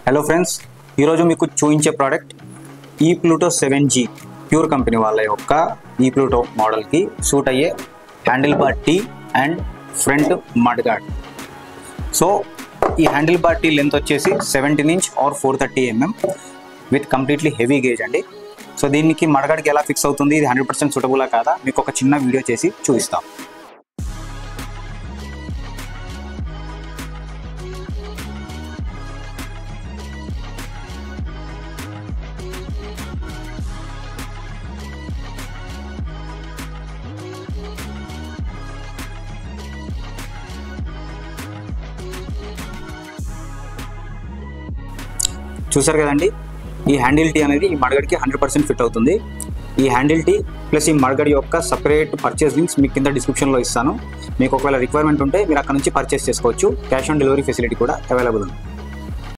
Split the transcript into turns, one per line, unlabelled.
Hello friends, ఈరోజు మీకు చూపించే ప్రోడక్ట్ ఈ ప్లూటో 7G ప్యూర్ కంపెనీ వాళ్ళ యొక్క ఈ ప్లూటో మోడల్కి సూట్ అయ్యే handle bar tee and front mud guard. So ఈ హ్యాండిల్ బార్ టీ లెంత్ వచ్చేసి 17 inch or 430 mm with completely heavy gauge అండి. సో దీనికి మడగాడికి ఎలా ఫిక్స్ అవుతుంది, ఇది 100% సూటబులా కాదా, మీకు ఒక చిన్న వీడియో చేసి చూపిస్తాం. చూసారు కదండి, ఈ హ్యాండిల్ టీ అనేది ఈ మడగడికి 100% ఫిట్ అవుతుంది. ఈ హ్యాండిల్ టీ ప్లస్ ఈ మడగడి యొక్క సపరేట్ పర్చేస్ లింక్స్ మీకు కింద డిస్క్రిప్షన్లో ఇస్తాను. మీకు ఒకవేళ రిక్వైర్మెంట్ ఉంటే మీరు అక్కడ నుంచి పర్చేస్ చేసుకోవచ్చు. క్యాష్ ఆన్ డెలివరీ ఫెసిలిటీ కూడా అవైలబుల్ ఉంది.